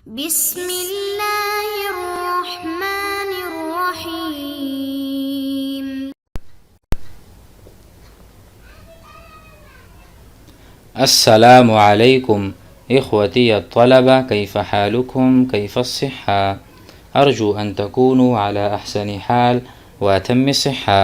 بسم اللہ الرحمن الرحیم. السلام علیکم اخوتی الطلبة، كيف حالكم؟ كيف الصحة؟ أرجو أن تكونوا على أحسن حال وأتم صحة.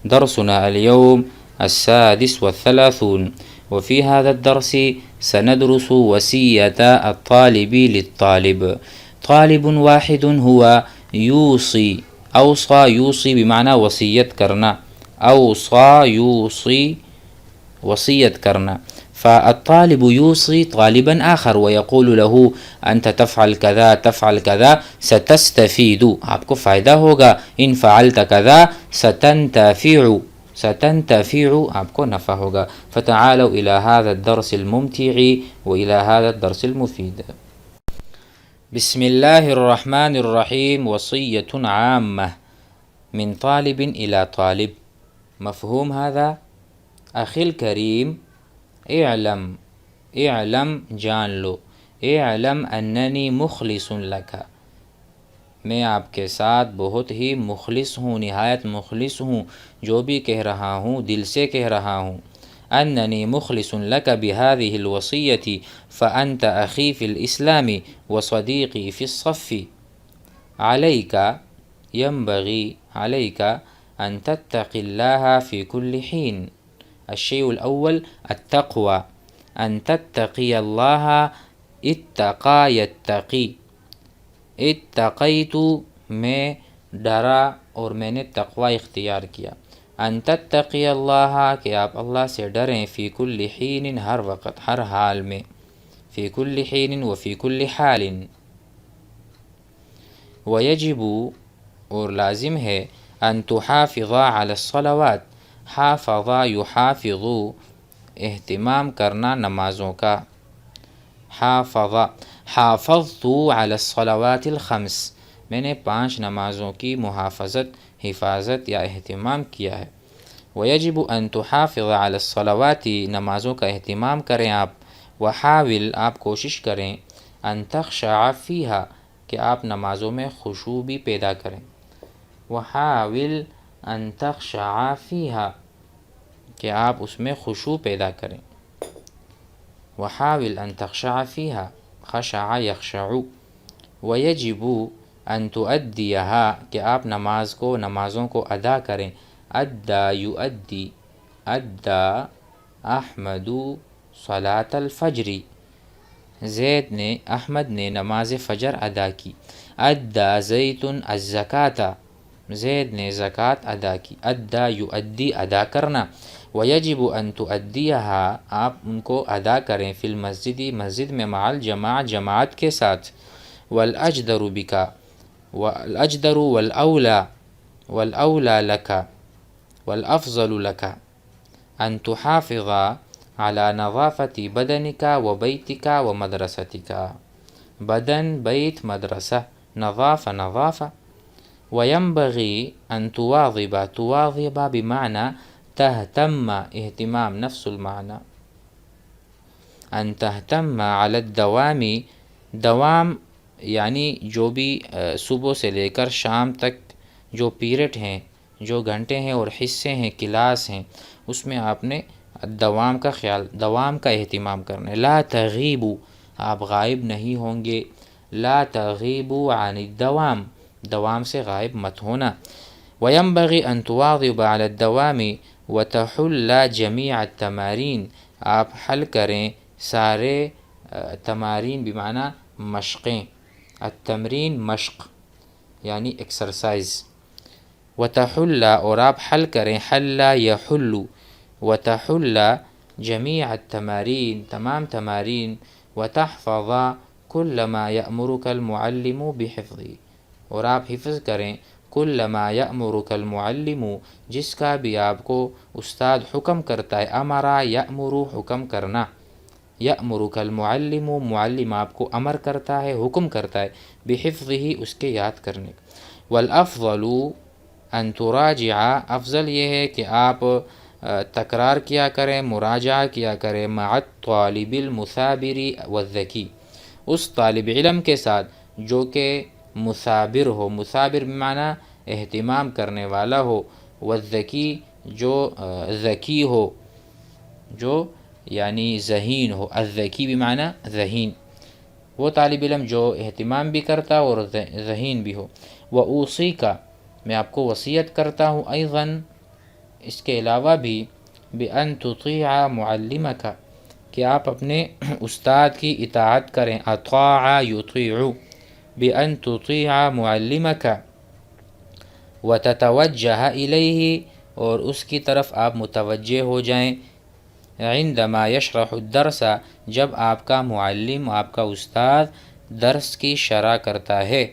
درسنا اليوم 36، وفي هذا الدرس سندرس وصية الطالب للطالب. طالب واحد هو يوصي، أوصى يوصي بمعنى وصيت کرنا، أوصى يوصي وصیت کرنا. فالطالب يوصي طالبا آخر ويقول له أنت تفعل كذا تفعل كذا ستستفيد، آپ کو فائدہ ہوگا. إن فعلت كذا ستنتفع آپ کو نفع ہوگا. فتعالوا إلى هذا الدرس الممتع وإلى هذا الدرس المفيد. بسم الله الرحمن الرحيم. وصية عامة من طالب إلى طالب. مفهوم هذا؟ أخي الكريم، اعلم جان لو، اعلم أنني مخلص لك، میں آپ کے ساتھ بہت ہی مخلص ہوں، نہایت مخلص ہوں، جو بھی کہہ رہا ہوں دل سے کہہ رہا ہوں. أنني مخلص لك بهذه الوصية فأنت أخي في الإسلام وصديقي في الصف. عليك، ينبغي عليك أن تتقي الله في كل حين. الشيء الأول التقوى، أن تتقي الله. اتقى يتقي، اتقیت میں ڈرا اور میں نے تقوی اختیار کیا. ان تتقی اللہ کہ آپ اللہ سے ڈریں. فی کل حین ہر وقت ہر حال میں. فی کل حین وفی کل حال. ویجب اور لازم ہے ان تحافظ علی الصلوات. حافظ یحافظ اہتمام کرنا نمازوں کا. حافظت علی الصلوات الخمس، میں نے 5 نمازوں کی محافظت، حفاظت یا اہتمام کیا ہے. ویجب ان تحافظ علی الصلوات، نمازوں کا اہتمام کریں آپ. وحاول آپ کوشش کریں. ان تخشع فیہا کہ آپ نمازوں میں خشوع بھی پیدا کریں. وحاول ان تخشع فیہا کہ آپ اس میں خشوع پیدا کریں. وحاول ان تخشع فیہا، خشع یخشع. ویجب ان تؤدیہا کہ آپ نمازوں کو ادا کریں. ادا یؤدی، ادا احمد صلاۃ الفجر، احمد نے نماز فجر ادا کی. ادا زید الزکاۃ، زید نے زکوٰۃ ادا کی. ادا یؤدی ادا کرنا. ویجب ان تؤدیہا آپ ان کو ادا کریں. فی المسجد، مسجد میں. مع الجماعہ، جماعت کے ساتھ. والاجدر بک، والاجدر والاولی لک والافضل لک ان تحافظ علی نظافت بدنک وبیتک ومدرستک. بدن، بیت، مدرسہ. نظافہ. وینبغی ان تواظب بمعنی تہتم، اہتمام، نفس المعنی. ان تہتم علی الدوام، دوام یعنی جو بھی صبح سے لے کر شام تک جو پیریڈ ہیں، جو گھنٹے ہیں اور حصے ہیں، کلاس ہیں، اس میں آپ نے دوام کا اہتمام کرنا ہے. لا تغیبوا، آپ غائب نہیں ہوں گے. لا تغیبوا عن الدوام، دوام سے غائب مت ہونا. وینبغی ان تواظب علی الدوام وتحل جمیع التمارین، آپ حل کریں سارے تمارین بمعنی مشقیں. التمرین مشق یعنی ایکسرسائز. وتحل اور آپ حل کریں. حل یحل. وتحل جمیع التمارین، تمام تمارین. وتحفظ کل ما یأمرک المعلم بحفظہ، اور آپ حفظ کریں کل ما یأمرک المعلم، جس کا بھی آپ کو استاد حکم کرتا ہے. امرا یأمر، حکم کرنا. یأمرک المعلم، معلم آپ کو امر کرتا ہے، حکم کرتا ہے. بحفظہ، اس کے یاد کرنے. والافضل ان تراجع، افضل یہ ہے کہ آپ تکرار کیا کریں، مراجعہ کیا کریں. مع الطالب المثابر والذکی، اس طالب علم کے ساتھ جو کہ مثابر ہو، مثابر بمعنی اہتمام کرنے والا ہو، والذکی جو ذکی ہو، جو یعنی ذہین ہو، الذکی بمعنی ذہین، وہ طالب علم جو اہتمام بھی کرتا اور ذہین بھی ہو۔ وَأُوصِيكَ میں آپ کو وصیت کرتا ہوں ایضاً اس کے علاوہ بھی، بِأَن تُطِيعَ مُعَلِّمَكَ کہ آپ اپنے استاد کی اطاعت کریں، اطاع یطیع، بِأَن تُطِيعَ مُعَلِّمَكَ وَتَتَوَجَّهَ إِلَيْهِ اور اس کی طرف آپ متوجہ ہو جائیں، عندما یشرح الدرس جب آپ کا معلم، آپ کا استاد درس کی شرح کرتا ہے۔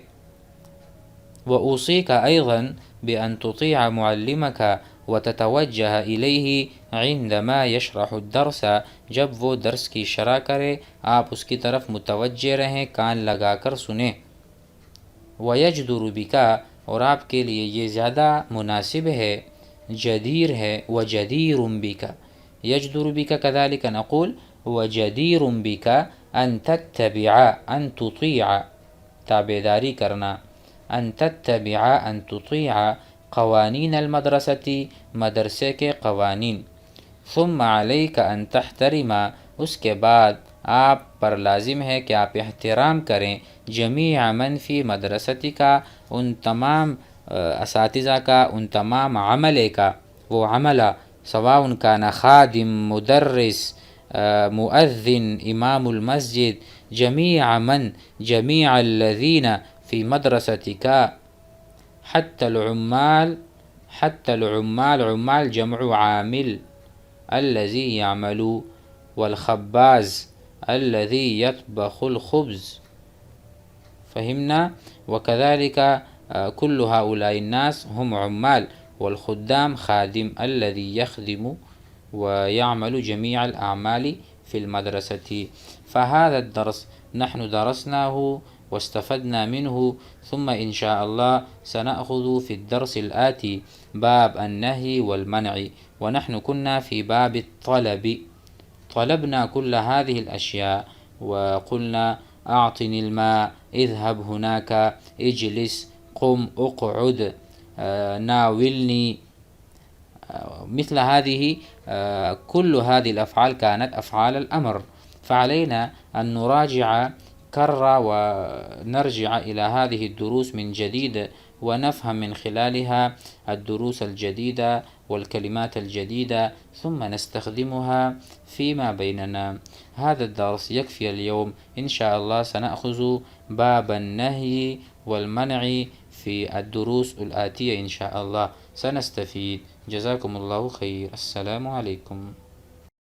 وَأُوصِيكَ أَيْضًا بِأَن تُطِيعَ مُعَلِّمَكَ وَتَتَوَجَّهَ إِلَيْهِ عِندَمَا يَشْرَحُ الدَّرْسَ جب وہ درس کی شرح کرے آپ اس کی طرف متوجہ رہیں، کان لگا کر سنیں۔ وَيَجْدُرُ بِكَ اور آپ کے لیے یہ زیادہ مناسب ہے، جدیر ہے، وَجَدِيرٌ بِكَ يَجْدُرُ بِكَ كَذَلِكَ نقول وَجَدِيرٌ بِكَ أَن تَتَّبِعَ أَن تُطِيعَ تابعداری کرنا، أن تتبع أن تطيع قوانین المدرستی مدرسے کے قوانین، ثم عليك أن تحترم اس کے بعد آپ پر لازم ہے کہ آپ احترام کریں، جمیع من فی مدرستی کا ان تمام اساتذہ کا، ان تمام عملے کا، وہ عملہ سواء کان خادم، مدرس، مؤذن، امام المسجد، جمیع من جمیع الذین فی مدرستک، حتی العمال، حتی العمال، عمال جمع عامل، الذی یعمل، والخباز الذی یطبخ الخبز، فهمنا؟ وكذلك كل هؤلاء الناس هم عمال، والخدام خادم الذي يخدم ويعمل جميع الأعمال في المدرسة. فهذا الدرس نحن درسناه واستفدنا منه، ثم إن شاء الله سنأخذ في الدرس الآتي باب النهي والمنع، ونحن كنا في باب الطلب، طلبنا كل هذه الأشياء وقلنا أعطني الماء، اذهب هناك، اجلس، قم، اقعد، ناولني، مثل هذه كل هذه الأفعال كانت أفعال الأمر، فعلينا أن نراجع كرة ونرجع إلى هذه الدروس من جديد ونفهم من خلالها الدروس الجديدة والكلمات الجديدة، ثم نستخدمها فيما بيننا. هذا الدرس يكفي اليوم، إن شاء الله سنأخذ باب النهي والمنع في الدروس الآتية إن شاء الله، سنستفيد. جزاكم الله خير، السلام عليكم.